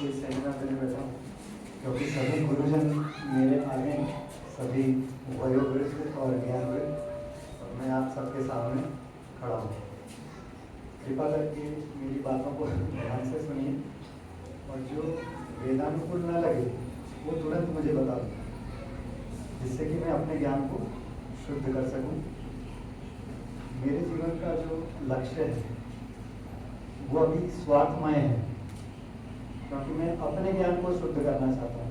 कोई सेमिनार देने बैठा हूँ, क्योंकि सभी गुरुजन मेरे आगे, सभी वयोवृद्ध और ज्ञानवृद्ध, और मैं आप सबके सामने खड़ा हूँ। कृपा करके मेरी बातों को ध्यान से सुनिए, और जो वेदानुकूल न लगे वो तुरंत मुझे बता दो, जिससे कि मैं अपने ज्ञान को शुद्ध कर सकूं। मेरे जीवन का जो लक्ष्य है वो अभी स्वार्थमय है, क्योंकि मैं अपने ज्ञान को शुद्ध करना चाहता हूँ।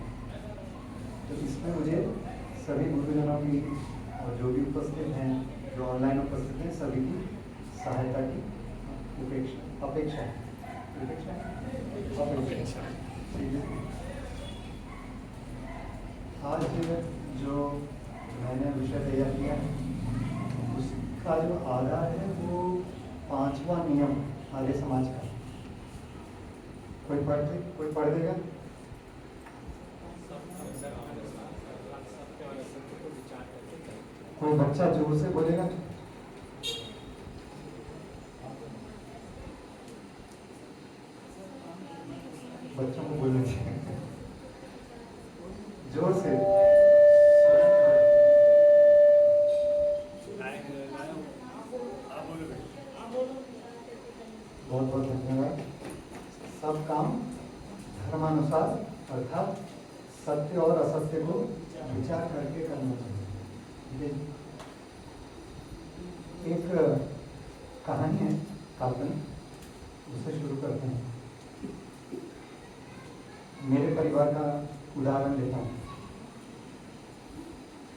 तो इसमें मुझे सभी गुरुजनों की और जो भी उपस्थित हैं, जो ऑनलाइन उपस्थित हैं, सभी की सहायता की अपेक्षा है। ठीक है। आज जो मैंने विषय तैयार किया है उसका जो आधार है वो 5वां नियम आर्य समाज का। कोई पढ़ देगा? कोई बच्चा जोर से बोलेगा? बच्चों को बोलना चाहिए जोर से। बहुत बहुत धन्यवाद। सब काम धर्मानुसार अर्थात सत्य और असत्य को विचार करके करना चाहिए। एक कहानी है काल्पनिक, उससे शुरू करते हैं। मेरे परिवार का उदाहरण लेता हूँ।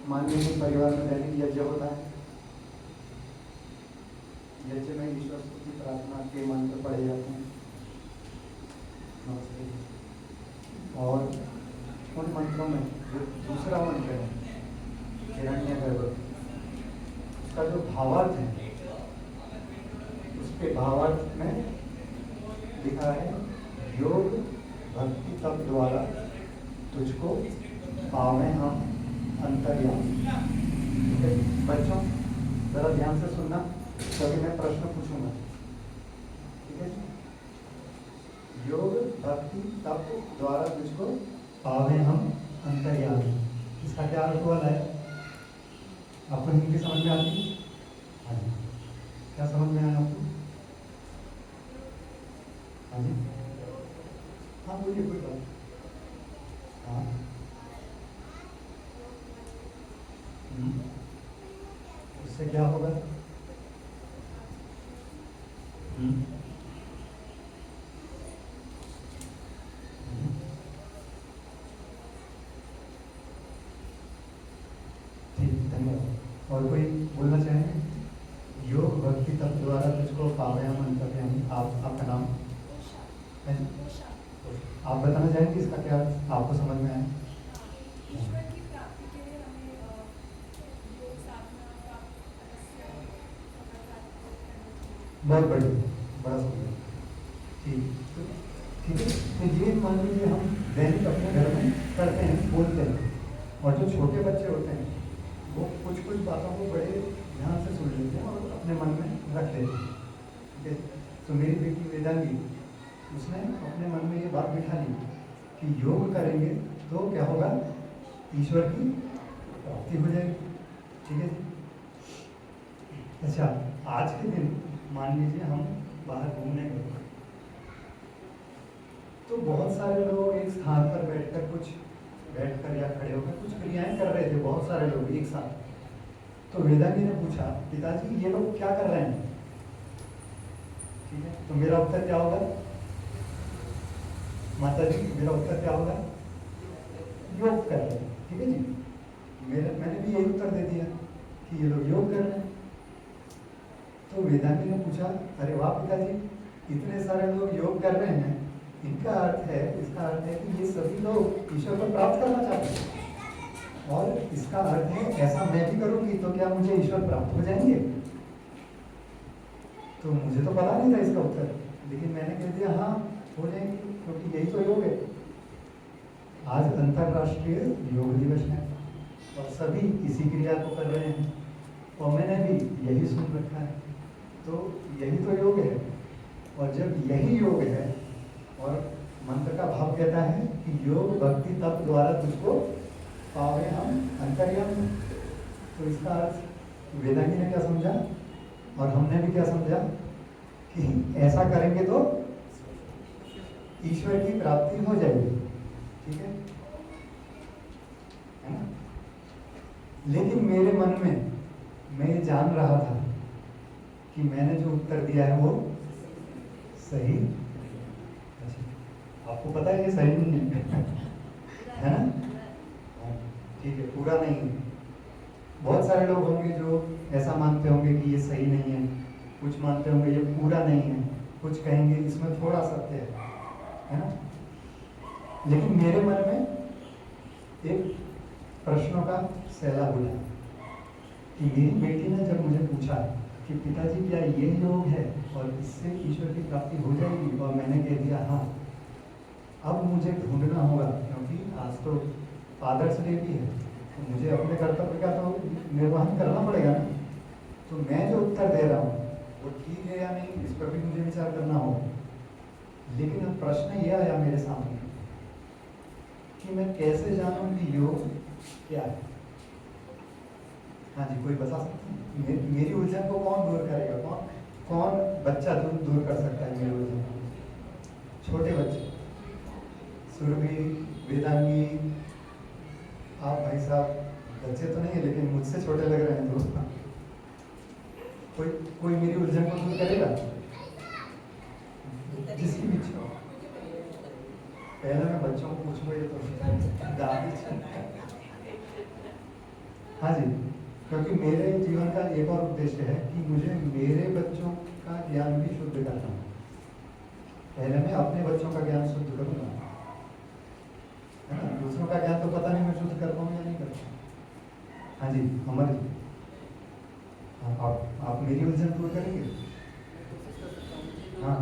मान लीजिए परिवार में दैनिक यज्ञ होता है। यज्ञ में ईश्वर स्तुति प्रार्थना के मंत्र पढ़े जाते हैं। और उन मंत्रों में जो दूसरा मंत्र है हिरण्यगर्भ, उसका जो भावार्थ है, उसके भावार्थ में लिखा है योग भक्ति तप द्वारा तुझको पावे हम अंतर्यामी। बच्चों जरा ध्यान से सुनना, तभी मैं प्रश्न पूछूंगा। ठीक है? योग भक्ति तप द्वारा तुझको पावे हम अंतर्यामी, इसका क्या अर्थ हुआ है? आपको हिंदी समझ में आती है? हाँ जी, क्या समझ में आया आपको? हाँ जी, हाँ बोलिए, कोई बात। हाँ, उससे क्या होगा? ठीक, धन्यवाद। और कोई बोलना चाहेंगे? योग भक्ति तप द्वारा तुझको पावे हम अंतर्यामी। आपका नाम? आप बताना चाहेंगे इसका क्या आपको समझ में आया? ईश्वर की प्राप्ति के लिए हमें योग साधना का बहुत बढ़िया, बड़ा सुंदर। ठीक है। तो ये मान लीजिए हम दैनिक अपने घर में करते हैं, बोलते हैं, और जो छोटे बच्चे होते हैं वो कुछ कुछ बातों को बड़े ध्यान से सुन लेते हैं और अपने मन में रख लेते हैं। ठीक है। तो मेरी बेटी वेदांगी, उसने अपने मन में ये बात बिठा ली कि योग करेंगे तो क्या होगा? ईश्वर की प्राप्ति हो जाएगी। ठीक है। अच्छा, आज के दिन मान लीजिए हम बाहर घूमने गए, तो बहुत सारे लोग एक स्थान पर बैठकर या खड़े होकर कुछ क्रियाएं कर रहे थे, बहुत सारे लोग एक साथ। तो वेदांगी ने पूछा, पिताजी ये लोग क्या कर रहे हैं? ठीक है। तो मेरा उत्तर क्या होगा? माता जी, मेरा उत्तर क्या होगा? योग कर रहे हैं। ठीक है जी, मैंने भी यही उत्तर दे दिया कि ये लोग योग कर रहे हैं। तो वेदांगी ने पूछा, अरे वाह पिताजी, इतने सारे लोग योग कर रहे हैं, इसका अर्थ है कि ये सभी लोग ईश्वर को प्राप्त करना चाहते हैं, और इसका अर्थ है ऐसा मैं भी करूंगी तो क्या मुझे ईश्वर प्राप्त हो जाएंगे? तो मुझे तो पता नहीं था इसका उत्तर, लेकिन मैंने कह दिया हाँ हो जाएंगे, क्योंकि यही तो योग है। आज अंतरराष्ट्रीय योग दिवस है और सभी इसी क्रिया को कर रहे हैं, और मैंने भी यही सुन रखा है। तो यही तो योग है, और जब यही योग है और मंत्र का भाव कहता है कि योग भक्ति तप द्वारा तुझको पावे हम अंतर्यामी। तो इसका अर्थ वेदांगी ने क्या समझा और हमने भी क्या समझा कि ऐसा करेंगे तो ईश्वर की प्राप्ति हो जाएगी। ठीक है ना? लेकिन मेरे मन में मैं ये जान रहा था कि मैंने जो उत्तर दिया है वो सही। अच्छा, आपको पता है ये सही नहीं है ना? ठीक है, पूरा नहीं है। बहुत सारे लोग होंगे जो ऐसा मानते होंगे कि ये सही नहीं है, कुछ मानते होंगे ये पूरा नहीं है, कुछ कहेंगे इसमें थोड़ा सत्य है ना? लेकिन मेरे मन में एक प्रश्नों का सैलाब उठा कि मेरी बेटी ने जब मुझे पूछा कि पिताजी क्या ये योग है और इससे ईश्वर की प्राप्ति हो जाएगी, और मैंने कह दिया हाँ। अब मुझे ढूंढना होगा, क्योंकि आज तो फादर्स डे भी है, तो मुझे अपने कर्तव्य का तो निर्वहन करना पड़ेगा ना। तो मैं जो उत्तर दे रहा हूँ वो ठीक है या नहीं, इस पर भी मुझे विचार करना होगा। लेकिन अब प्रश्न ये आया मेरे सामने कि मैं कैसे जानूं कि योग क्या है। हाँ जी, कोई बता सकता है? मेरी उलझन को कौन दूर करेगा? कौन बच्चा दूर कर सकता है मेरी उलझन को? छोटे बच्चे, सुरभि, वेदांगी, आप भाई साहब बच्चे तो नहीं है लेकिन मुझसे छोटे लग रहे हैं दोस्त। कोई मेरी उलझन को दूर करेगा? जिसकी भी इच्छा हो। पहले मैं बच्चों को पूछूंगा, ये तो दादी। हाँ जी, क्योंकि मेरे जीवन का एक और उद्देश्य है कि मुझे मेरे बच्चों का ज्ञान भी शुद्ध करना है। पहले मैं अपने बच्चों का ज्ञान शुद्ध करूँगा, है ना? दूसरों का ज्ञान तो पता नहीं मैं शुद्ध कर पाऊँ या नहीं कर पाऊँ। हाँ जी, अमर जी, आप मेरी उलझन दूर करेंगे? हाँ,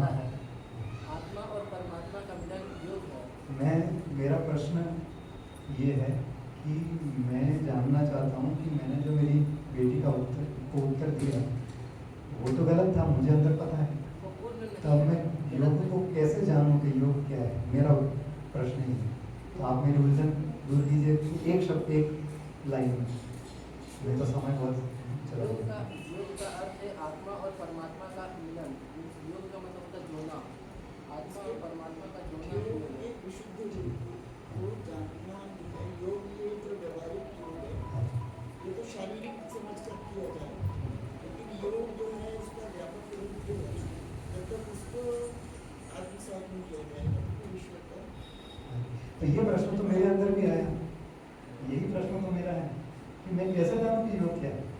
आत्मा और परमात्मा का मिलन योग है। मेरा प्रश्न ये है कि मैं जानना चाहता हूँ कि मैंने जो मेरी बेटी का उत्तर दिया वो तो गलत था, मुझे अंदर पता है। तब मैं योग को कैसे जानूँ कि योग क्या है? मेरा प्रश्न ही है। तो आप मेरी उलझन दूर कीजिए एक शब्द, एक लाइन में। मैं तो समय बहुत चला योग का अर्थ है आत्मा और परमात्मा का मिलन। योग का मतलब होता है जोड़ना, आत्मा और परमात्मा का जोड़ना। एक विशुद्ध योग जानना है। योग ये जो व्यवहारिक योग है ये तो शारीरिक समझ कर किया जाए, लेकिन योग जो है इसका व्यापक रूप जो है जब तक उसको आत्मसात नहीं किया जाएगा तो ईश्वर का। तो ये प्रश्न तो मेरे अंदर भी आया, यही प्रश्न तो मेरा है कि मैं कैसे जानूँ कि योग क्या है?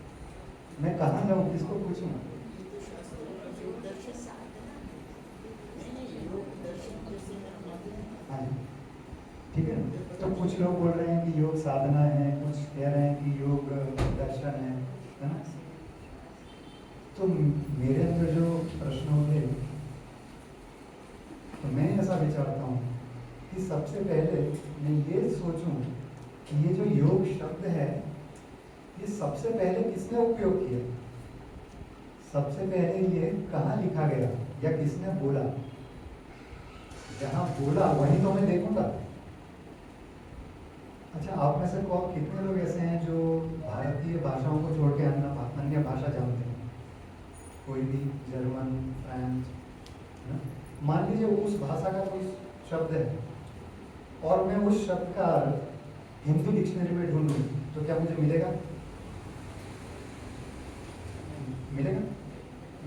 मैं कहाँ जाऊँ, किसको पूछूँ? ये तो शास्त्र योग दर्शन साधना नहीं, योग दर्शन जैसे हम मानते हैं। हाँ जी, ठीक है ना? तो कुछ लोग बोल रहे हैं कि योग साधना है, कुछ कह रहे हैं कि योग दर्शन है ना? तो मेरे अंदर जो प्रश्न होते तो मैं ऐसा विचारता हूँ कि सबसे पहले मैं ये सोचूं कि ये जो योग शब्द है ये सबसे पहले किसने उपयोग किया? सबसे पहले ये कहाँ लिखा गया या किसने बोला? जहाँ बोला वहीं तो मैं देखूंगा। अच्छा, आप में से कितने लोग ऐसे हैं जो भारतीय भाषाओं को छोड़ के अन्य भाषा जानते हैं? कोई भी, जर्मन, फ्रेंच, है ना? मान लीजिए उस भाषा का कोई शब्द है और मैं उस शब्द का अर्थ हिंदी डिक्शनरी में ढूंढूं तो क्या मुझे मिलेगा? मिलेगा?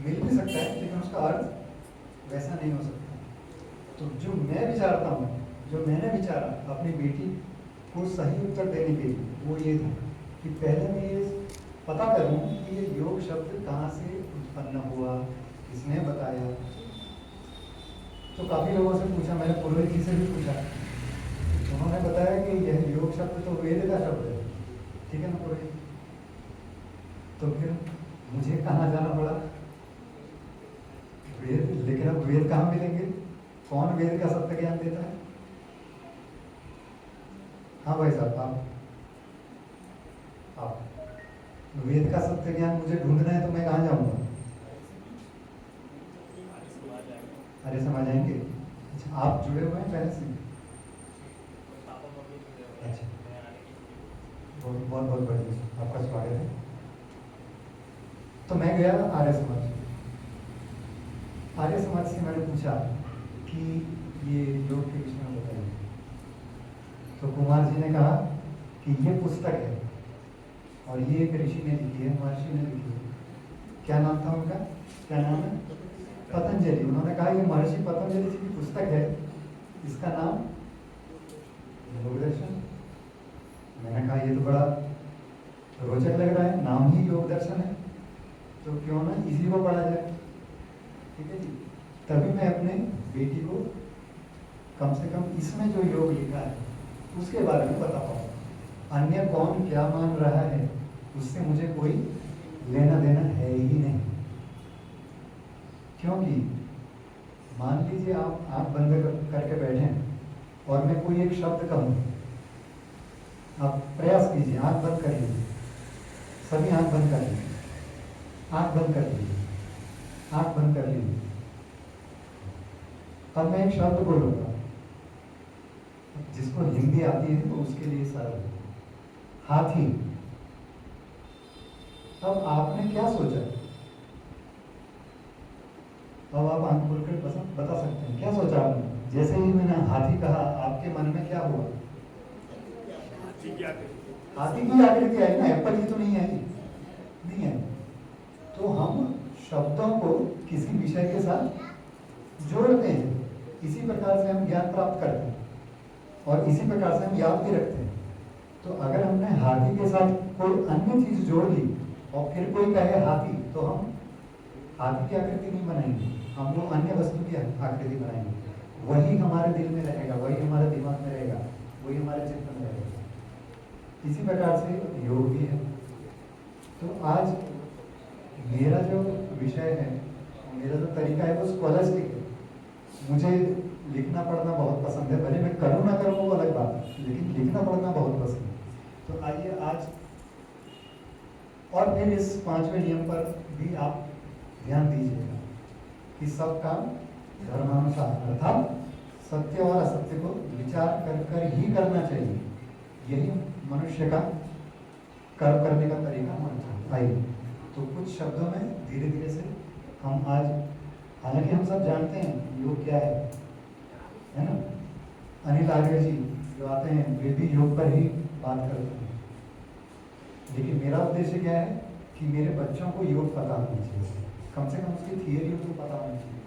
मिल भी सकता है, लेकिन उसका अर्थ वैसा नहीं हो सकता। तो जो मैं विचारता हूँ, जो मैंने विचारा अपनी बेटी को सही उत्तर देने के लिए, वो ये था कि पहले मैं ये पता करूँ कि ये योग शब्द कहाँ से उत्पन्न हुआ, किसने बताया। तो काफ़ी लोगों से पूछा, मैंने पुरोहित जी से भी पूछा, उन्होंने बताया कि यह योग शब्द तो वेद का शब्द है। ठीक है ना पुरोहित? तो फिर मुझे कहाँ जाना पड़ा? वेद। लेकिन अब वेद कहाँ मिलेंगे? कौन वेद का सत्य ज्ञान देता है? हाँ भाई साहब, आप वेद का सत्य ज्ञान मुझे ढूंढना है तो मैं कहाँ जाऊँगा? अरे समाज आएंगे, अच्छा, आप जुड़े हुए हैं पहले से? अच्छा, बहुत बहुत बहुत बढ़िया, आपका स्वागत है। तो मैं गया आर्य समाज। आर्य समाज से मैंने पूछा कि ये योग के विषय में बताइए। तो कुमार जी ने कहा कि ये पुस्तक है और ये एक ऋषि ने लिखी है, महर्षि ने लिखी है। क्या नाम था उनका? क्या नाम है? पतंजलि। उन्होंने कहा ये महर्षि पतंजलि जी की पुस्तक है, इसका नाम योग दर्शन। मैंने कहा ये तो बड़ा रोचक लग रहा है, नाम ही योग दर्शन है, तो क्यों ना इसी को पढ़ा जाए। ठीक है जी। तभी मैं अपने बेटी को कम से कम इसमें जो योग लिखा है उसके बारे में बता पाऊँ। अन्य कौन क्या मान रहा है उससे मुझे कोई लेना देना है ही नहीं। क्योंकि मान लीजिए आप आँख बंद करके बैठे और मैं कोई एक शब्द कहूँ, आप प्रयास कीजिए, आँख बंद कर लीजिए, सभी आँख बंद कर लीजिए, आँख बंद कर लीजिए, आँख बंद कर लीजिए। अब मैं एक शब्द बोलूँगा, जिसको हिंदी आती है तो उसके लिए सरल, हाथी। अब आपने क्या सोचा? अब आप आंख खोलकर बता सकते हैं क्या सोचा आपने? जैसे ही मैंने हाथी कहा, आपके मन में क्या हुआ? हाथी की आकृति आई ना, एप्पल की तो नहीं आई, नहीं है। तो हम शब्दों को किसी विषय के साथ जोड़ते हैं, इसी प्रकार से हम ज्ञान प्राप्त करते हैं और इसी प्रकार से हम याद भी रखते हैं। तो अगर हमने हाथी के साथ कोई अन्य चीज जोड़ ली और फिर कोई कहे हाथी, तो हम हाथी की आकृति नहीं बनाएंगे, हम लोग अन्य वस्तु की आकृति बनाएंगे। वही हमारे दिल में रहेगा, वही हमारे दिमाग में रहेगा, वही हमारे चित्त में रहेगा। इसी प्रकार से योग भी है। तो आज मेरा जो विषय है, मेरा जो तरीका है वो स्कॉलस्टिक है। मुझे लिखना पढ़ना बहुत पसंद है, भले मैं करूँ ना करूँ वो अलग बात है, लेकिन लिखना पढ़ना बहुत पसंद है। तो आइए आज, और फिर इस 5वें नियम पर भी आप ध्यान दीजिएगा कि सब काम धर्मानुसार, अर्थात सत्य और असत्य को विचार कर कर ही करना चाहिए। यही मनुष्य का कर्म करने का तरीका होना चाहिए। आइए तो कुछ शब्दों में धीरे धीरे से हम आज, हालांकि हम सब जानते हैं योग क्या है ना? अनिल आर्य जी जो आते हैं वे भी योग पर ही बात करते हैं, लेकिन मेरा उद्देश्य क्या है कि मेरे बच्चों को योग पता होना चाहिए, कम से कम उसकी थियरी तो पता होनी चाहिए,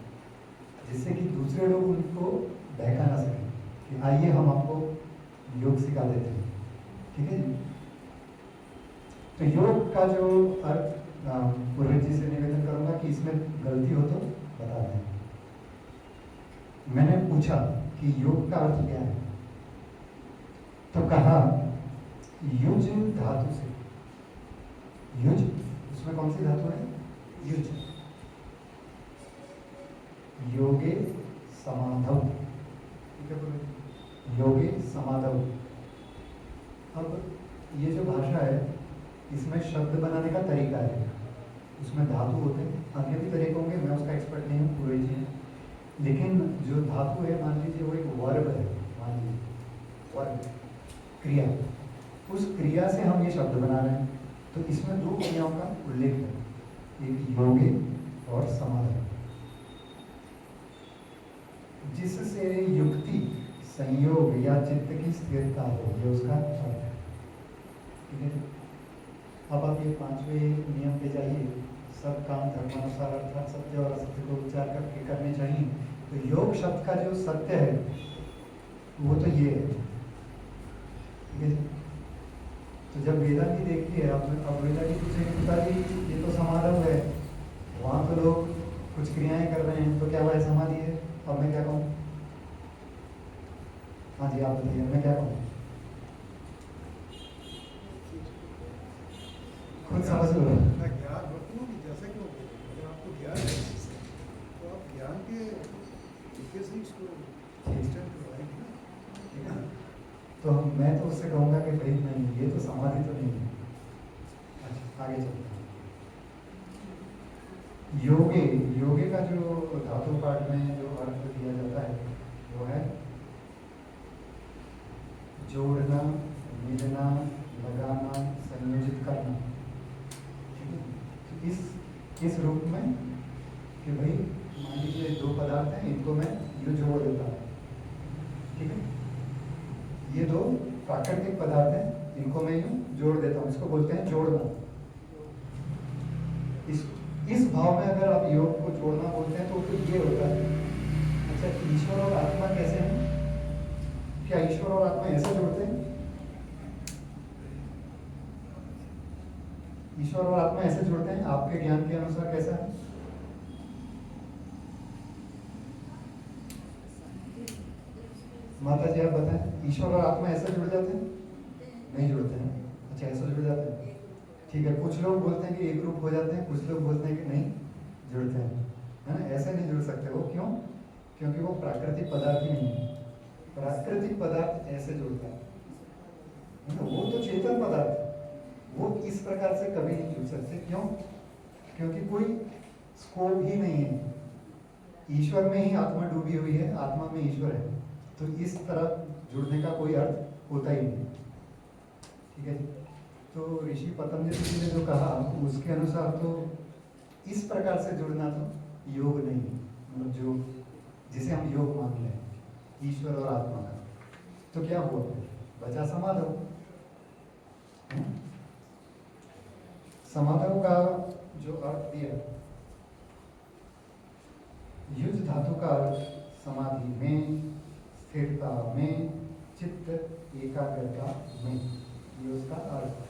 जिससे कि दूसरे लोग उनको बहका ना सकें कि आइए हम आपको योग सिखा देते हैं। ठीक है जी। तो योग का जो अर्थ पुरोहित जी से निवेदन करूंगा कि इसमें गलती हो तो बता दें। मैंने पूछा कि योग का अर्थ क्या है, तो कहा युज धातु से। युज, उसमें कौन सी धातु है? युज। योगे समाधव, ठीक है बोले, योगे समाधव। अब ये जो भाषा है इसमें शब्द बनाने का तरीका है, उसमें धातु होते हैं, अन्य भी तरीके होंगे, मैं उसका एक्सपर्ट नहीं हूँ, पुरोहित जी हैं। लेकिन जो धातु है मान लीजिए वो एक वर्ब है, मान लीजिए वर्ब, क्रिया, उस क्रिया से हम ये शब्द बना रहे हैं। तो इसमें दो क्रियाओं का उल्लेख है, एक योगे और समाधि, जिससे युक्ति, संयोग या चित्त की स्थिरता हो, ये उसका अर्थ है। ठीक है। अब आप ये 5वें नियम पे जाइए, सब काम धर्मानुसार अर्थात सत्य और असत्य को विचार करके करने चाहिए। तो योग शब्द का जो सत्य है वो तो ये है। ठीक है। तो जब वेदा की देखिए, अब वेदा की पूछेंगे पिताजी ये तो समाधि है, वहाँ तो लोग कुछ क्रियाएं कर रहे हैं, तो क्या वह समाधि है? अब मैं क्या कहूँ? हाँ जी आप बताइए, मैं क्या कहूँ? खुद समझ लो। मैं ज्ञान रखूँ कि जैसे कि अगर आपको ज्ञान है तो आप ज्ञान के बेसिक्स को एक्सटेंड करवाएंगे ना। ठीक है। तो मैं तो उससे कहूँगा कि भाई नहीं, ये तो समाधि तो नहीं है। अच्छा आगे चलते हैं। योगे, योगे का जो धातु पाठ में जो अर्थ दिया जाता है वो है जोड़ना, मिलना, लगाना, संयोजित करना। ठीक है, तो इस रूप में कि भाई मान लीजिए दो पदार्थ हैं, इनको मैं यूँ जोड़ देता हूँ। ठीक है, ये दो प्राकृतिक पदार्थ हैं, इनको मैं यूँ जोड़ देता हूँ, इसको बोलते हैं जोड़ना। इस भाव में अगर आप योग को जोड़ना बोलते हैं तो फिर ये होता है। अच्छा, ईश्वर और आत्मा कैसे हैं? क्या ईश्वर और आत्मा ऐसे जुड़ते हैं? ईश्वर और आत्मा ऐसे जुड़ते हैं? आपके ज्ञान के अनुसार कैसा है? माता जी आप बताएं, ईश्वर और आत्मा ऐसे जुड़ जाते हैं? नहीं जुड़ते हैं। अच्छा, ऐसे जुड़ जाते हैं। ठीक है, कुछ लोग बोलते हैं कि एक रूप हो जाते हैं, कुछ लोग बोलते हैं कि नहीं जुड़ते हैं, है ना। ऐसे नहीं जुड़ सकते वो, क्यों? क्योंकि वो प्राकृतिक पदार्थ ही नहीं है। प्राकृतिक पदार्थ ऐसे जुड़ता है ना, वो तो चेतन पदार्थ, वो इस प्रकार से कभी नहीं जुड़ सकते। क्यों? क्योंकि कोई स्कोप ही नहीं है। ईश्वर में ही आत्मा डूबी हुई है, आत्मा में ईश्वर है, तो इस तरह जुड़ने का कोई अर्थ होता ही नहीं। ठीक है जी। तो ऋषि पतंजलि जी ने जो कहा उसके अनुसार तो इस प्रकार से जुड़ना तो योग नहीं है, मतलब जो जिसे हम योग मान लें ईश्वर और आत्मा का। तो क्या हुआ? बचा समाधव। समाधव का जो अर्थ दिया, युज धातु का अर्थ समाधि में, स्थिरता में, चित्त एकाग्रता में, ये उसका अर्थ।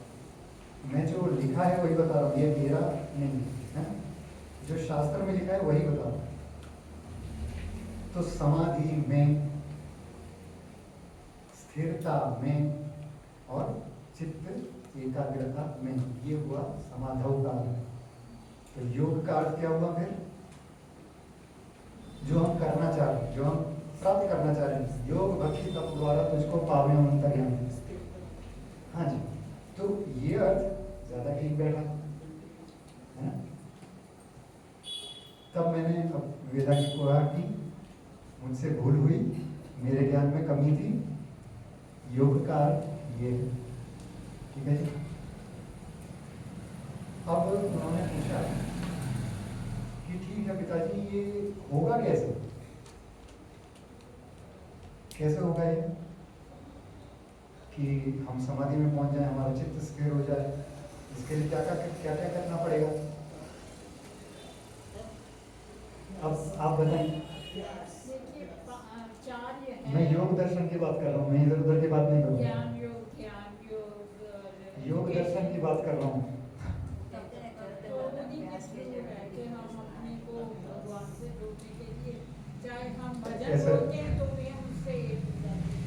मैं जो लिखा है वही बता रहा हूँ, ये मेरा नहीं है, जो शास्त्र में लिखा है वही बता रहा हूँ। तो समाधि में, स्थिरता में और चित्त एकाग्रता में, ये हुआ समाधव का अर्थ। तो योग का अर्थ क्या हुआ फिर? जो हम करना चाह रहे हैं, जो हम प्राप्त करना चाह रहे हैं, योग भक्ति तप द्वारा तुझको पावे अंतर्यामी। हाँ जी, तो ये अर्थ ज्यादा ठीक बैठा है ना। तब मैंने अब वेदा की को कहा कि मुझसे भूल हुई, मेरे ज्ञान में कमी थी, योग का अर्थ ये है। ठीक है जी। अब उन्होंने पूछा कि ठीक है पिताजी, ये होगा कैसे? कैसे होगा ये कि हम समाधि में पहुंच जाए, हमारा चित्त स्थिर हो जाए? इसके लिए क्या क्या करना पड़ेगा? अब आप बताएं। मैं योग दर्शन की बात कर रहा हूँ, मैं इधर उधर की बात नहीं कर रहा हूँ। योग दर्शन की बात कर रहा हूँ। चाहे हम भजन कैसे? बोलते हैं तो भी हम उससे एक हो जाते हैं,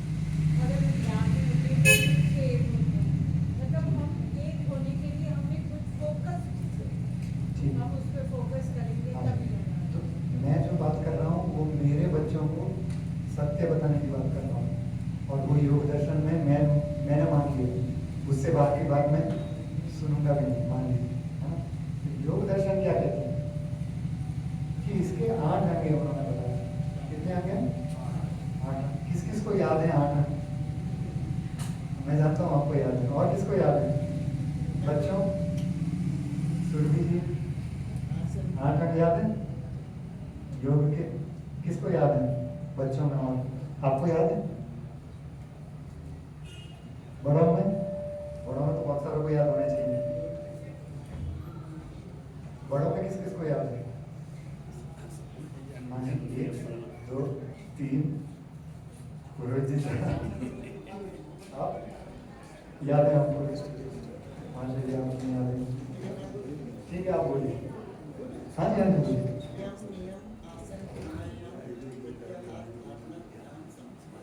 अगर हम ध्यान में होते हैं तो भी उससे एक होते हैं। मतलब हम एक होने के लिए हमें कुछ फोकस, हम उस पर फोकस करेंगे तभी होगा। तो मैं जो बात कर रहा हूँ वो मेरे बच्चों को सत्य बताने की बात कर रहा हूँ, और वो योग दर्शन में मैंने मान लिया, उससे बात की बात मैं सुनूंगा भी नहीं, मान लिया। योग दर्शन क्या कहते हैं कि इसके 8 अंग उन्होंने बताया। कितने अंग हैं? 8। किस किस को याद है 8 अंग? मैं जानता हूँ आपको याद है, और किसको याद है? बच्चों, सुरभि जी, 8 अंग याद है योग के? किसको याद है बच्चों में? और आपको याद है? बड़ों में? बड़ों में तो बहुत सारों को याद होने चाहिए। बड़ों में किस किस को याद है? 1 2 3 पुरोहित जी, आप याद है आपको? हाँ जी, आपको याद है? ठीक है, आप बोलिए। हाँ जी, हाँ जी बोलिए।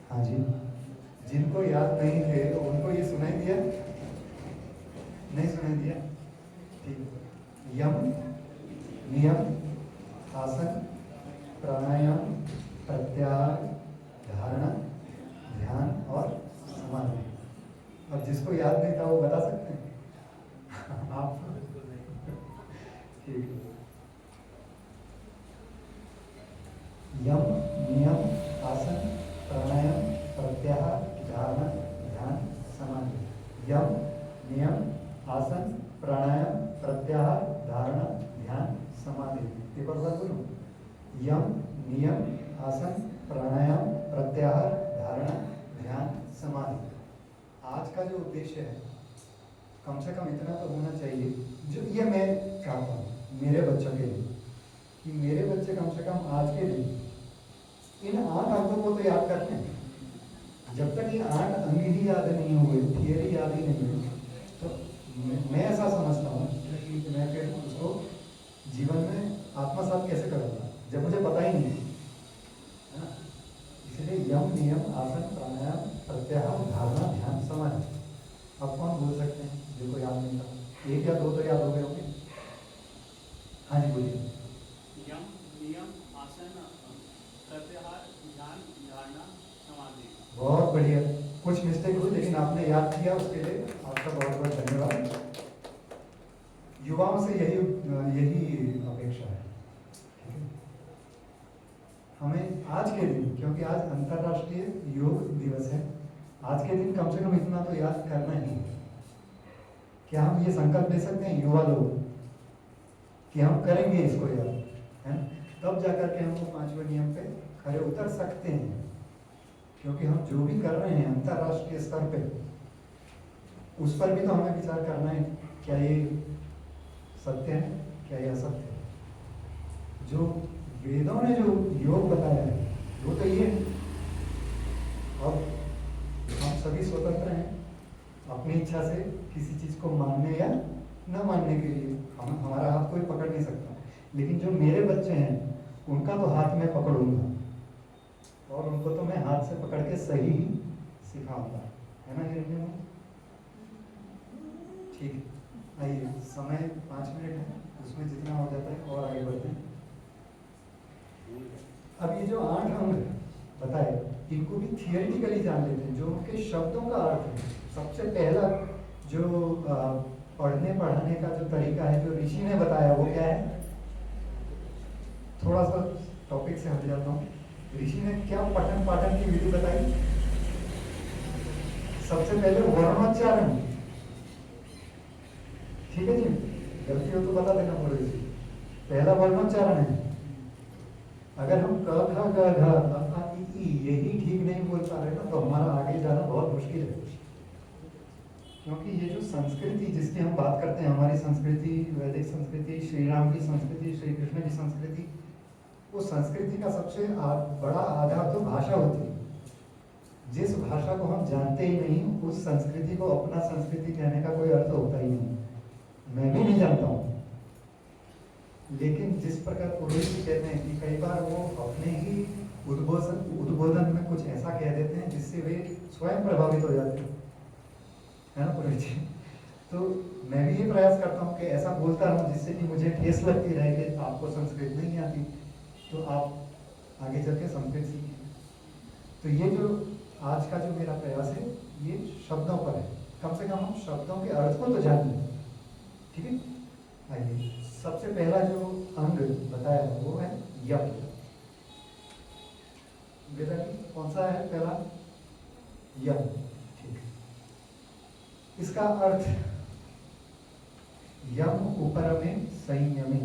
हाँ जी, जिनको याद नहीं थे उनको ये सुनाई दिया? नहीं सुनाई दिया? ठीक। यम, नियम, आसन, प्राणायाम, प्रत्याहार, धारणा, ध्यान और समाधि। अब जिसको याद नहीं था वो बता सकते हैं? आप? ठीक। यम, नियम, आसन, यम नियम आसन प्राणायाम प्रत्याहार धारणा ध्यान समाधि। एक और बार बोलूं, यम नियम आसन प्राणायाम प्रत्याहार धारणा ध्यान समाधि। आज का जो उद्देश्य है कम से कम इतना तो होना चाहिए, जो ये मैं चाहता हूँ मेरे बच्चों के लिए, कि मेरे बच्चे कम से कम आज के दिन इन 8 अंगों को तो याद करते हैं। जब तक ये 8 अंग ही याद नहीं हुए, थियरी याद ही नहीं हुई, तो मैं ऐसा समझता हूँ कि मैं फिर उसको जीवन में आत्मसात कैसे करूँगा जब मुझे पता ही नहीं है ना। इसलिए यम नियम आसन प्राणायाम प्रत्याहार धारणा ध्यान समाधि। अब कौन बोल सकते हैं जिनको याद नहीं था? 1 या 2 तो याद हो गए होंगे। हाँ जी बोलिए। यम नियम आसन प्रत्याहार ध्यान धारणा समाधि। बहुत बढ़िया। कुछ मिस्टेक हुई लेकिन आपने याद किया, उसके लिए आपका बहुत बहुत धन्यवाद। युवाओं से यही अपेक्षा है। हमें आज के दिन, क्योंकि आज अंतर्राष्ट्रीय योग दिवस है, आज के दिन कम से कम इतना तो याद करना ही है। क्या हम ये संकल्प ले सकते हैं युवा लोग कि हम करेंगे इसको याद, है ना? तब जाकर के हम 5वें नियम पे खरे उतर सकते हैं। क्योंकि हम जो भी कर रहे हैं अंतर्राष्ट्रीय स्तर पे, उस पर भी तो हमें विचार करना है, क्या ये सत्य है, क्या ये असत्य है। जो वेदों ने जो योग बताया है वो तो ये है। अब हम सभी स्वतंत्र हैं अपनी इच्छा से किसी चीज को मानने या न मानने के लिए। हमारा हाथ कोई पकड़ नहीं सकता, लेकिन जो मेरे बच्चे हैं उनका तो हाथ मैं पकड़ूंगा और उनको तो मैं हाथ से पकड़ के सही ही सिखाऊंगा, है ना निरंजन? ठीक है, आइए, समय 5 मिनट है, उसमें जितना हो जाता है और आगे बढ़ते हैं। अब ये जो 8 अंग बताए, इनको भी थियोरिटिकली जान लेते हैं, जो उनके शब्दों का अर्थ है। सबसे पहला जो पढ़ने पढ़ाने का जो तरीका है जो ऋषि ने बताया वो क्या है? थोड़ा सा टॉपिक से हट जाता हूँ। ऋषि ने क्या पठन पाठन की विधि बताई? सबसे पहले वर्णोच्चारण। ठीक है जी, गलती हो तो बता देना बोलो जी। पहला वर्णोच्चारण है। अगर हम क ख ग घ अ ई यही ठीक नहीं बोल पा रहे ना, तो हमारा आगे जाना बहुत मुश्किल है। क्योंकि ये जो संस्कृति जिसकी हम बात करते हैं, हमारी संस्कृति, वैदिक संस्कृति, श्री राम की संस्कृति, श्री कृष्ण की संस्कृति, वो संस्कृति का सबसे बड़ा आधार तो भाषा होती है। जिस भाषा को हम जानते ही नहीं, उस संस्कृति को अपना संस्कृति कहने का कोई अर्थ होता ही नहीं। मैं भी नहीं जानता हूँ, लेकिन जिस प्रकार पुरोहित कहते हैं कि कई बार वो अपने ही उद्बोधन में कुछ ऐसा कह देते हैं जिससे वे स्वयं प्रभावित हो जाते हैं, है ना पुरोहित जी? तो मैं भी ये प्रयास करता हूँ कि ऐसा बोलता रहूँ जिससे कि मुझे ठेस लगती रहे कि आपको संस्कृत नहीं आती, तो आप आगे चल के संस्कृत सीखें। तो ये जो आज का जो मेरा प्रयास है ये शब्दों पर है। कम से कम हम शब्दों के अर्थ को तो जान लें, ठीक है? आइए, सबसे पहला जो अंग बताया वो है यम। बेटा कौन सा है पहला? यम। ठीक, इसका अर्थ यम ऊपर में संयमी,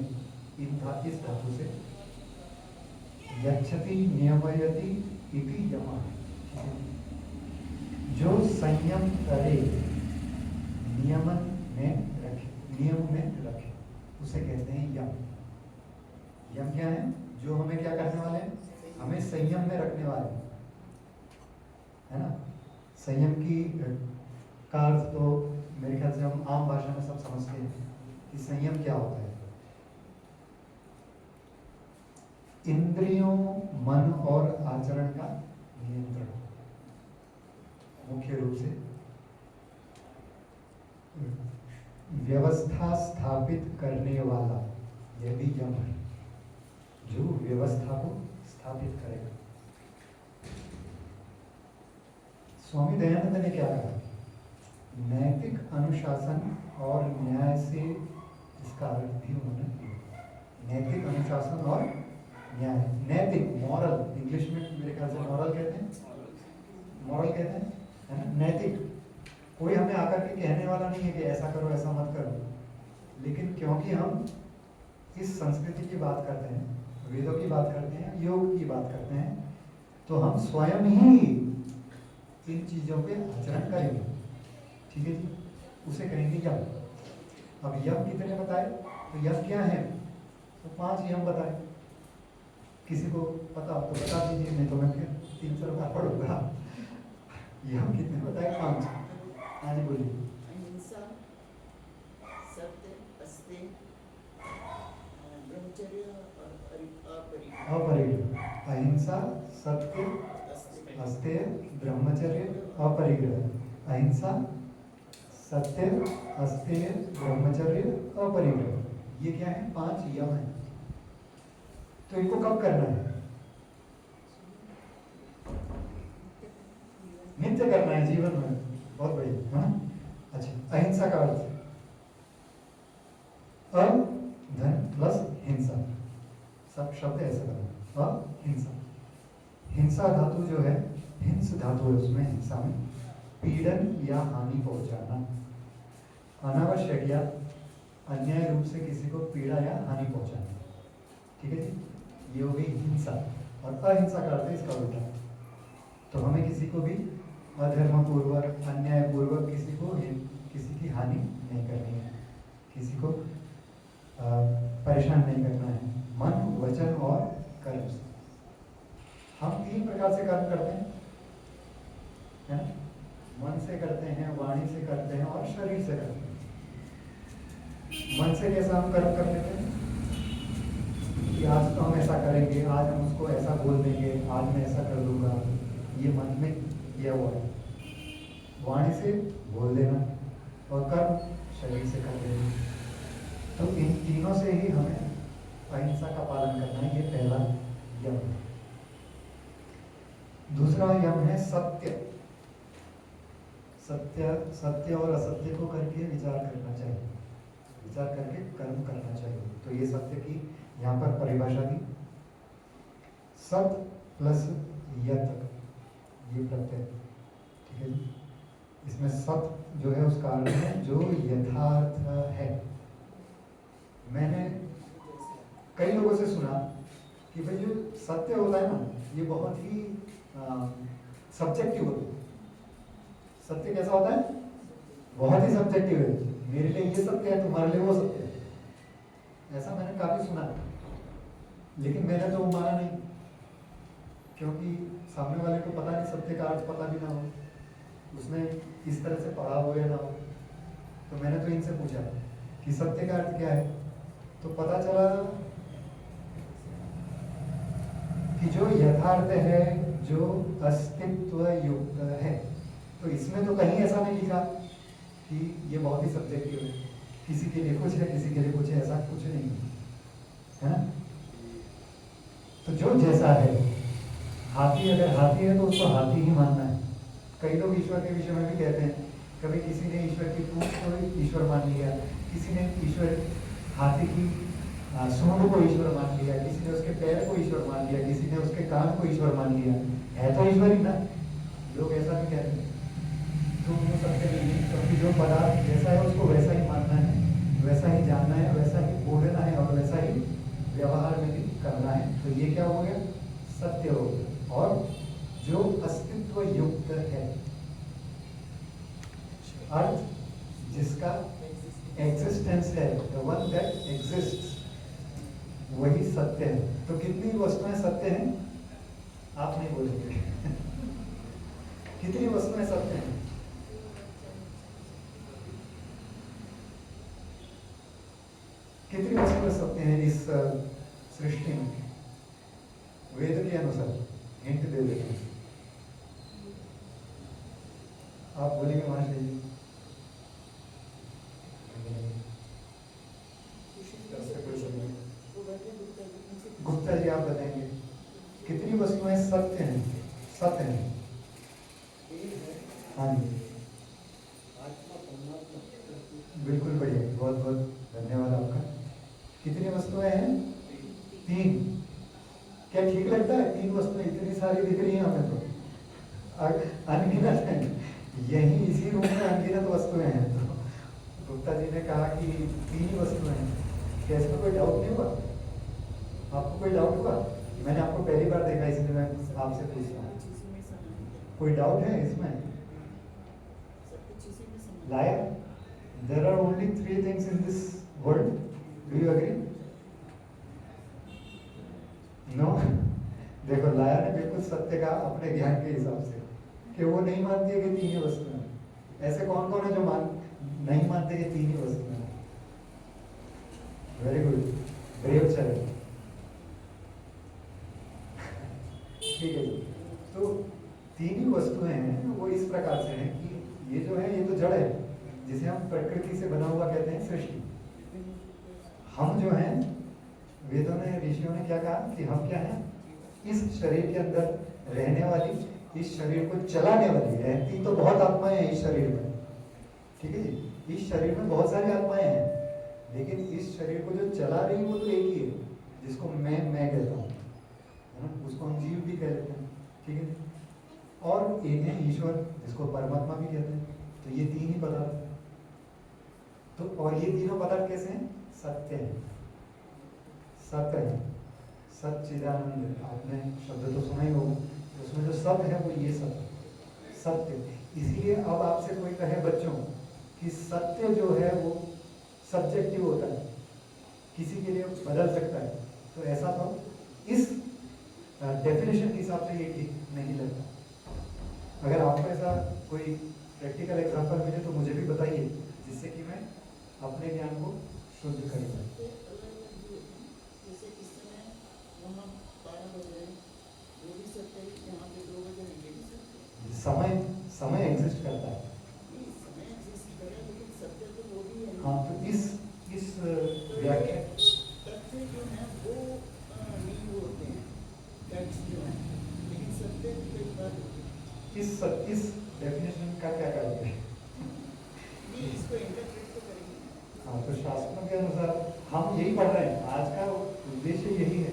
इस धातु से यच्छति नियमयति इति यमः। जो संयम करे, नियमन में रखे, नियम में रखे, उसे कहते हैं यम। यम क्या है? जो हमें क्या करने वाले हैं? हमें संयम में रखने वाले हैं, है ना? संयम की का अर्थ तो मेरे ख्याल से हम आम भाषा में सब समझते हैं कि संयम क्या होता है। इंद्रियों, मन और आचरण का नियंत्रण, मुख्य रूप से व्यवस्था स्थापित करने वाला, यह भी यम है, जो व्यवस्था को स्थापित करेगा। स्वामी दयानंद ने क्या कहा? नैतिक अनुशासन और न्याय से, इसका अर्थ भी उन्होंने दिया। नैतिक अनुशासन और न्याय, नैतिक, मॉरल, इंग्लिश में मेरे ख्याल से मॉरल कहते हैं, मॉरल कहते हैं, है ना? नैतिक कोई हमें आकर के कहने वाला नहीं है कि ऐसा करो ऐसा मत करो, लेकिन क्योंकि हम इस संस्कृति की बात करते हैं, वेदों की बात करते हैं, योग की बात करते हैं, तो हम स्वयं ही इन चीजों पे आचरण करेंगे। ठीक है जी, उसे कहेंगे यम। अब यम कितने बताए, तो यम क्या है, तो 5 यम बताए। किसी को पता हो तो बता दीजिए, नहीं तो मैं फिर 300 बार पढ़ूंगा। यम कितने बताए, 5। हाँ जी बोलिए। अहिंसा, सत्य, अस्तेय, ब्रह्मचर्य और अपरिग्रह। अहिंसा, सत्य, अस्तेय, ब्रह्मचर्य, अपरिग्रह। अहिंसा, सत्य, अस्तेय, ब्रह्मचर्य, अपरिग्रह। ये क्या है, 5 यम है। तो इनको कब करना है, नित्य करना है जीवन में। बहुत बढ़िया। हाँ अच्छा, अहिंसा का अर्थ धन प्लस हिंसा, सब शब्द ऐसे बना। अहिंसा, हिंसा धातु जो है, हिंस धातु है उसमें, हिंसा में पीड़न या हानि पहुंचाना, अनावश्यक या अन्याय रूप से किसी को पीड़ा या हानि पहुंचाना। ठीक है जी, ये हो गई हिंसा। और अहिंसा का अर्थ है इसका उल्टा। तो हमें किसी को भी अधर्मपूर्वक, अन्यायपूर्वक किसी की हानि नहीं करनी है, किसी को परेशान नहीं करना है, मन, वचन और कर्म से। हम 3 प्रकार से कर्म करते हैं, है ना? मन से करते हैं, वाणी से करते हैं और शरीर से करते हैं। मन से कैसा हम कर्म कर लेते हैं कि आज तो हम ऐसा करेंगे, आज हम उसको ऐसा बोल देंगे, आज मैं ऐसा कर दूंगा, ये मन में किया हुआ है। वाणी से बोल देना और कर्म शरीर से कर देना। तो इन तीनों से ही हमें अहिंसा का पालन करना है, ये पहला यम है। दूसरा यम है सत्य। सत्य और असत्य को करके विचार करना चाहिए, विचार करके कर्म करना चाहिए। तो ये सत्य की यहाँ पर परिभाषा दी, सत प्लस यत, ये प्रत्यय। ठीक है जी, इसमें सत जो है उसका अर्थ है जो यथार्थ है। मैंने कई लोगों से सुना कि भाई जो सत्य होता है ना, ये बहुत ही सब्जेक्टिव होता है। सत्य कैसा होता है, बहुत ही सब्जेक्टिव है। मेरे लिए ये सत्य है, तुम्हारे लिए वो सत्य है। ऐसा मैंने काफी सुना, लेकिन मैंने तो माना नहीं, क्योंकि सामने वाले को पता नहीं, सत्य का अर्थ पता भी ना हो, उसने इस तरह से पढ़ा हो या ना हो। तो मैंने तो इनसे पूछा कि सत्य का अर्थ क्या है, तो पता चला कि जो यथार्थ है, जो अस्तित्व युक्त है। तो इसमें तो कहीं ऐसा नहीं लिखा कि ये बहुत ही सब्जेक्टिव है, किसी के लिए कुछ है, किसी के लिए कुछ है, ऐसा कुछ नहीं है ना। तो जो जैसा है, हाथी अगर हाथी है तो उसको हाथी ही मानना है। कई लोग ईश्वर के विषय में भी कहते हैं, कभी किसी ने ईश्वर की पूंछ को ईश्वर मान लिया, किसी ने ईश्वर हाथी की सूंड को ईश्वर मान लिया, किसी ने उसके पैर को ईश्वर मान लिया, किसी ने उसके कान को ईश्वर मान लिया। है तो ईश्वर ही ना, लोग ऐसा भी कहते हैं। तो वो सत्य नहीं है, क्योंकि जो पदार्थ जैसा है उसको वैसा ही मानना है, वैसा ही जानना है, वैसा ही बोलना है और वैसा ही व्यवहार में भी करना है। तो ये क्या हो गया, सत्य हो गया। और जो अस्तित्व युक्त है, अर्थ जिसका एग्जिस्टेंस है, the one that exists, वही सत्य है। तो कितनी वस्तुएं सत्य हैं, आप नहीं बोलेंगे। कितनी वस्तुएं सत्य हैं, कितनी वस्तुएं सत्य हैं इस सृष्टि में? वेद के अनुसार हिंट दे देते हैं, आप बोलेंगे महाशय जी? गुप्ता जी आप बताएंगे कितनी वस्तुएं सत्य हैं, सत्य हैं? हाँ जी, बिल्कुल बढ़िया, बहुत बहुत धन्यवाद आपका। कितनी वस्तुएं हैं? 3। क्या ठीक लगता है? 3 वस्तुएं इतनी सारी दिख रही हैं हमें तो, अनगिनत है। यही इसी रूम में अनगिनत वस्तुएं हैं, तो गुप्ता जी ने कहा कि 3 ही वस्तुएं हैं। क्या इसमें कोई डाउट नहीं हुआ? आपको कोई डाउट हुआ? मैंने आपको पहली बार देखा, इसलिए मैं आपसे पूछ रहा हूँ। इसी में समाहित है। कोई डाउट है इसमें? सब कुछ इसी में समाहित है। Liar, there are only 3 things in this world, do you agree? No? देखो, लायर ने बिल्कुल सत्य कहा अपने ज्ञान के हिसाब से, कि वो नहीं मानती है कि 3 ही वस्तुएं हैं। ऐसे कौन कौन है जो नहीं मानते कि 3 ही वस्तुएं हैं? Very good, brave challenge. ठीक है जी। तो 3 ही वस्तुएं हैं, वो इस प्रकार से हैं कि ये जो है ये तो जड़ है, जिसे हम प्रकृति से बना हुआ कहते हैं सृष्टि। हम जो हैं, वेदों ने, ऋषियों ने क्या कहा कि हम क्या हैं? इस शरीर के अंदर रहने वाली, इस शरीर को चलाने वाली, रहती तो बहुत आत्माएं हैं इस शरीर में, ठीक है जी। इस शरीर में बहुत सारी आत्माएं हैं, लेकिन इस शरीर को जो चला रही है वो तो एक ही है, जिसको मैं कहता हूँ, है ना, उसको हम जीव भी कह लेते हैं, ठीक है। और एक है ईश्वर, जिसको परमात्मा भी कहते हैं। तो ये 3 ही पदार्थ। तो और ये तीनों पदार्थ कैसे हैं? सत्य है, सत्य है, सच्चिदानंद। आपने शब्द तो सुना ही होगा, उसमें जो सत्य है वो ये सत्य। इसीलिए अब आपसे कोई कहे बच्चों कि सत्य जो है वो सब्जेक्टिव होता है, किसी के लिए बदल सकता है, तो ऐसा तो इस डेफिनेशन के हिसाब से ये ठीक नहीं लगता। अगर आपको ऐसा कोई प्रैक्टिकल एग्जांपल मिले तो मुझे भी बताइए, जिससे कि मैं अपने ज्ञान को शुद्ध कर सकूं। जैसे इस समय वहाँ 12 बज रहे हैं, वो भी सत्य है, यहाँ पे 2 बजे हैं, ये भी सत्य है। समय एग्जिस्ट करता है। नहीं, समय exist करे, लेकिन सत्य तो वो भी है। हाँ, तो इस व्याख्या तथ्य जो है वो नहीं होते हैं, फैक्ट्स जो हैं, लेकिन सत्य कई बार होते हैं। इस डेफिनेशन का क्या करते हैं? नहीं, इसको इंटरप्रेट तो करेंगे। हाँ, तो शास्त्रों के अनुसार हम यही पढ़ रहे हैं, आज का उद्देश्य यही है।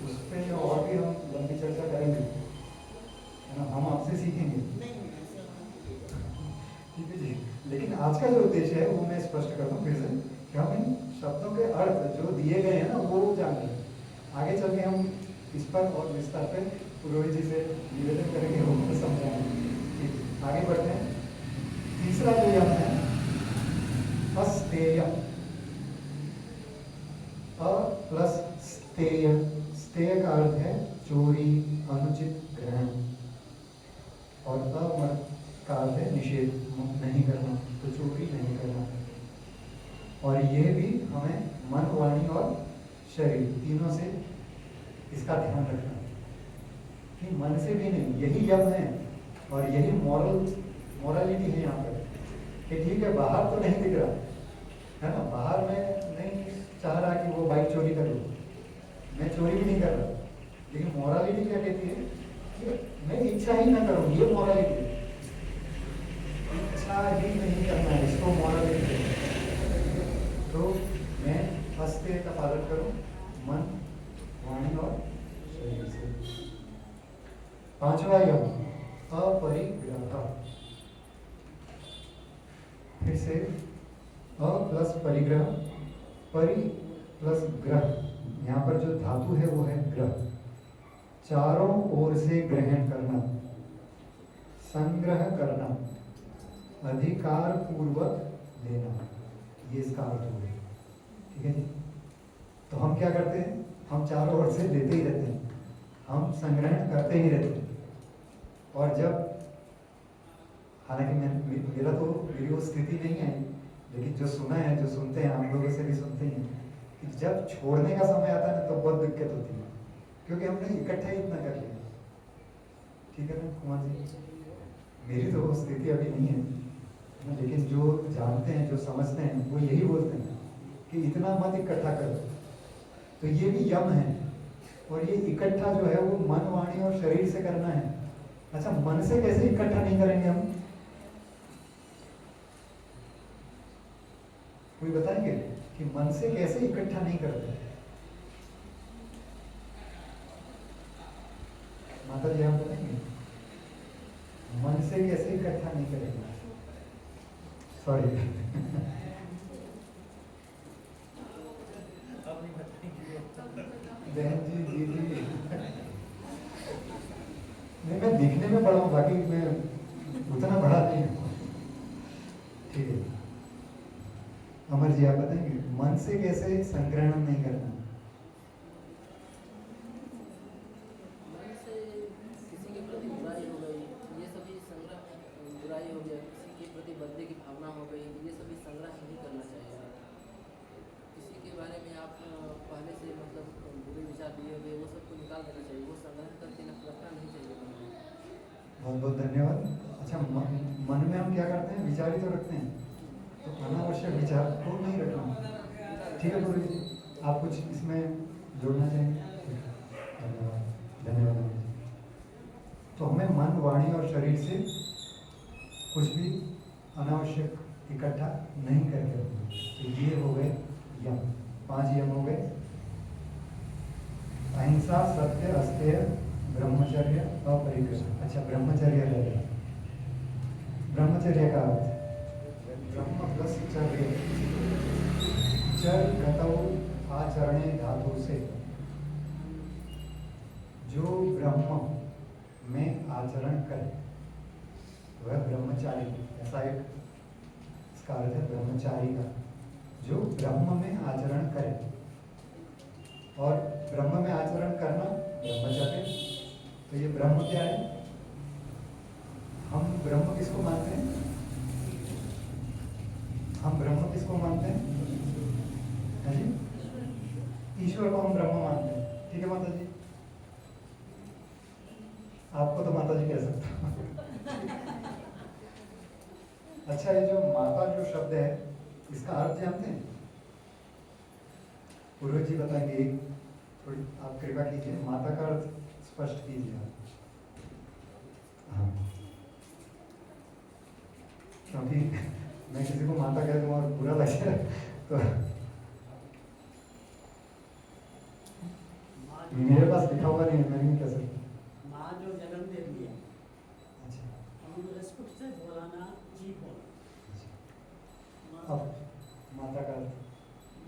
उस पर और भी हम लंबी चर्चा करेंगे, है ना, हम आपसे सीखेंगे, नहीं, ऐसा नहीं होगा। ठीक है जी। लेकिन आज का जो उद्देश्य है वो मैं स्पष्ट कर दूं फिर से, कि हम इन शब्दों के अर्थ जो दिए गए हैं ना वो जान लें। आगे चल के हम इस पर और विस्तार पे पुरोहित जी से निवेदन करेंगे, उनको समझाएंगे। ठीक है, आगे बढ़ते हैं। तीसरा जो यम है अस्तेय, अ प्लस स्तेय। स्तेय का अर्थ है चोरी, अनुचित ग्रहण, और अमत का अर्थ है निषेध, नहीं करना, तो चोरी नहीं करना। और यह भी हमें मन, वाणी और शरीर तीनों से इसका ध्यान रखना कि मन से भी नहीं, यही यम है और यही मॉरलिटी है यहाँ पर, कि ठीक है बाहर तो नहीं दिख रहा है ना, बाहर में नहीं चाह रहा कि वो बाइक चोरी कर लो, मैं चोरी भी नहीं कर रहा, लेकिन मॉरलिटी क्या कहती है कि मैं इच्छा ही ना करूँ, ये मॉरलिटी है। इच्छा ही नहीं करना है, इसको मॉरलिटी है। तो मैं अस्तेय का पालन करूँ मन, वाणी और शरीर से। 5वां यम अपरिग्रह। फिर से अ प्लस परिग्रह, परि प्लस ग्रह, यहाँ पर जो धातु है वो है ग्रह। चारों ओर से ग्रहण करना, संग्रह करना, अधिकार पूर्वक लेना, ये इसका अर्थ हुआ। ठीक है जी। तो हम क्या करते हैं, हम चारों ओर से लेते ही रहते हैं, हम संग्रहण करते ही रहते हैं। और जब, हालांकि मेरी वो स्थिति नहीं है, लेकिन जो सुना है, जो सुनते हैं, हम लोगों से भी सुनते हैं कि जब छोड़ने का समय आता है ना तो बहुत दिक्कत होती है, क्योंकि हमने इकट्ठा ही इतना कर लिया। ठीक है ना कुमार जी, मेरी तो वो स्थिति अभी नहीं है, लेकिन जो जानते हैं, जो समझते हैं, वो यही बोलते हैं कि इतना मत इकट्ठा करो। तो ये भी यम है, और ये इकट्ठा जो है वो मन, वाणी और शरीर से करना है। अच्छा, मन से कैसे इकट्ठा नहीं करेंगे हम, कोई बताएंगे कि मन से कैसे इकट्ठा नहीं करते? माता जी आप बताएंगे मन से कैसे इकट्ठा नहीं नहीं करेगा। सॉरी। बहन जी, दीदी, नहीं मैं दिखने में बड़ा हूँ, बाकी मैं उतना बड़ा नहीं हूँ। ठीक है, अमर जी आप बताएंगे मन से कैसे संग्रहण नहीं करना? मन से किसी के प्रति बुराई हो गई, ये सभी संग्रह, बुराई हो गया, किसी के प्रति बदले की भावना हो गई, ये सभी संग्रह नहीं करना चाहिए। किसी के बारे में आप पहले से मतलब बुरे विचार दिए हुए वो सबको निकाल देना चाहिए, वो संग्रह करके रखना नहीं चाहिए मन में। बहुत बहुत धन्यवाद। अच्छा, मन में हम क्या करते हैं, विचार ही तो रखते हैं, तो अनावश्यक विचार को नहीं रखना। ठीक है गुरु जी, आप कुछ इसमें जोड़ना चाहेंगे? धन्यवाद, धन्यवाद गुरु जी। तो हमें मन, वाणी और शरीर से कुछ भी अनावश्यक इकट्ठा नहीं करके रखना। तो ये हो गए यम, 5 यम हो गए। अहिंसा, सत्य, अस्तेय, ब्रह्मचर्य, अपरिग्रह। अच्छा, ब्रह्मचर्य रह गया। ब्रह्मचर्य का अर्थ ब्रह्म प्लस चर्य, चर गतौ आचरणे धातु से जो ब्रह्म में आचरण करे वह ब्रह्मचारी। ऐसा एक इसका अर्थ है ब्रह्मचारी का, जो ब्रह्म में आचरण करे। और ब्रह्म में आचरण करना ब्रह्मचर्य। तो ये ब्रह्म क्या है? हम ब्रह्म किसको मानते हैं? हम ब्रह्म किसको मानते हैं? हाँ जी, ईश्वर को हम ब्रह्म मानते हैं। ठीक है माता जी, आपको तो माता जी कह सकता हूँ। अच्छा, ये जो माता जो शब्द है इसका अर्थ जानते हैं? पुरोहित जी बताएंगे, एक थोड़ी आप कृपा कीजिए, माता का अर्थ स्पष्ट कीजिए आप। हाँ, क्योंकि मैं किसी को माता कह दूँ और बुरा लगे तो मेरे पास लिखा हुआ नहीं है, मैं नहीं कह सकता। माँ जो जन्म देती है, अच्छा, हम रेस्पेक्ट से बोलाना जी बोला। अब माता का अर्थ?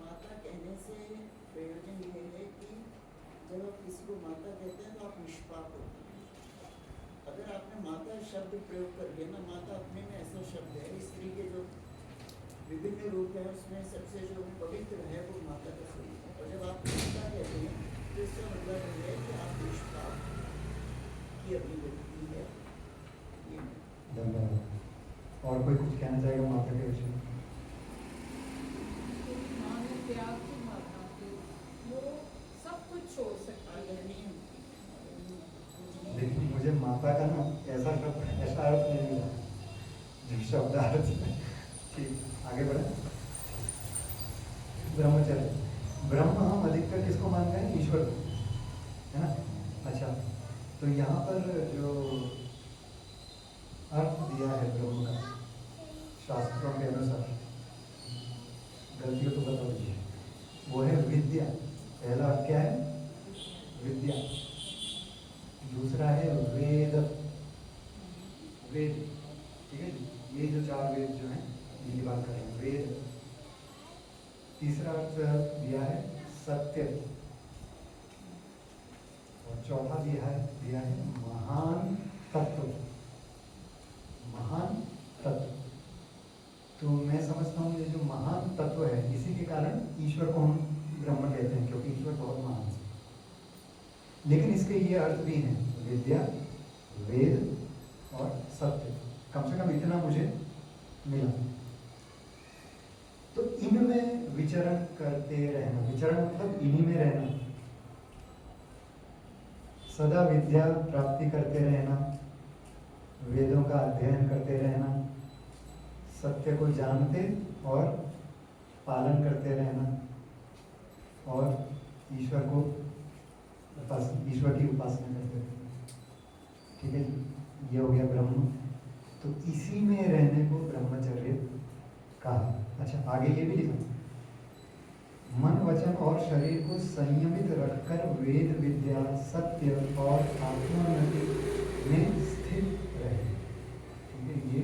माता कहने से प्रयोजन ये है कि जब आप किसी को माता कहते हैं तो आप निष्पाप होते हैं। अगर आपने माता शब्द प्रयोग कर दिया ना, माता अपने में ऐसा शब्द है, स्त्री के जो विभिन्न रूप है उसमें सबसे जो पवित्र है वो माता का स्वरूप है। और जब आप माता कहते हैं तो इसका मतलब है कि आप निष्पाप की अभिव्यक्ति है। ये धन्यवाद। और कोई कुछ कहना चाहेगा माता के विषय में? माँ ने त्याग की भावना की, वो सब कुछ छोड़ सकती है। आदरणीय लेकिन मुझे माता का ना ऐसा शब्द, ऐसा अर्थ नहीं मिला जो शब्द अर्थ है। ठीक, आगे बढ़े। ब्रह्मचर्य, ब्रह्म हम अधिकतर किसको मानते हैं? ईश्वर को, है ना? अच्छा, तो यहाँ पर जो अर्थ दिया है ब्रह्म का शास्त्रों के अनुसार, गलती हो तो बता दीजिए, वो है विद्या। पहला अर्थ क्या है? विद्या। दूसरा है वेद, वेद। ठीक है जी, ये जो 4 वेद जो हैं इनकी बात कर रहे हैं, वेद। तीसरा अर्थ दिया है सत्य, और चौथा दिया है महान तत्व। महान तत्व, तो मैं समझता हूँ ये जो महान तत्व है इसी के कारण ईश्वर को हम ब्रह्म कहते हैं, क्योंकि ईश्वर बहुत महान है। लेकिन इसके ये अर्थ भी हैं, विद्या, वेद और सत्य। कम से कम इतना मुझे मिला। तो इनमें विचरण करते रहना, विचरण मतलब इन्हीं में रहना, सदा विद्या प्राप्ति करते रहना, वेदों का अध्ययन करते रहना, सत्य को जानते और पालन करते रहना, और ईश्वर की उपासना करते रहना। ठीक है जी, ये हो गया ब्रह्म। तो इसी में रहने को ब्रह्मचर्य कहा। अच्छा, आगे ये भी लिखा, मन, वचन और शरीर को संयमित रखकर वेद विद्या, सत्य और आत्मोन्नति में स्थित रहे। ठीक है, ये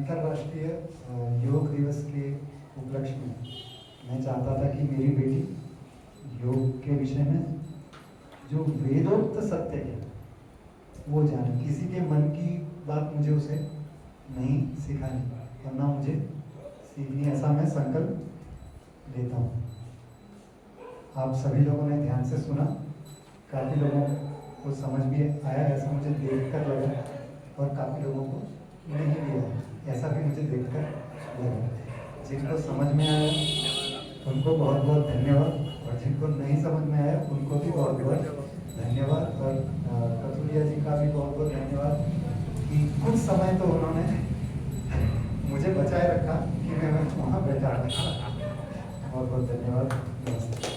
अंतर्राष्ट्रीय योग दिवस के उपलक्ष्य में मैं चाहता था कि मेरी बेटी योग के विषय में जो वेदोक्त सत्य है वो जाने। किसी के मन की बात मुझे उसे नहीं सिखानी और ना मुझे सीखनी, ऐसा मैं संकल्प लेता हूँ। आप सभी लोगों ने ध्यान से सुना, काफ़ी लोगों को समझ भी आया ऐसा मुझे देखकर लगा, और काफ़ी लोगों को नहीं भी आया ऐसा भी मुझे देखकर लगा। जिनको समझ में आया उनको बहुत बहुत धन्यवाद, और जिनको नहीं समझ में आया उनको भी बहुत बहुत धन्यवाद। और कथुरिया जी का भी बहुत बहुत धन्यवाद कि कुछ समय तो उन्होंने मुझे बचाए रखा कि मैं वहाँ बैठा रहा। बहुत बहुत धन्यवाद। नमस्ते।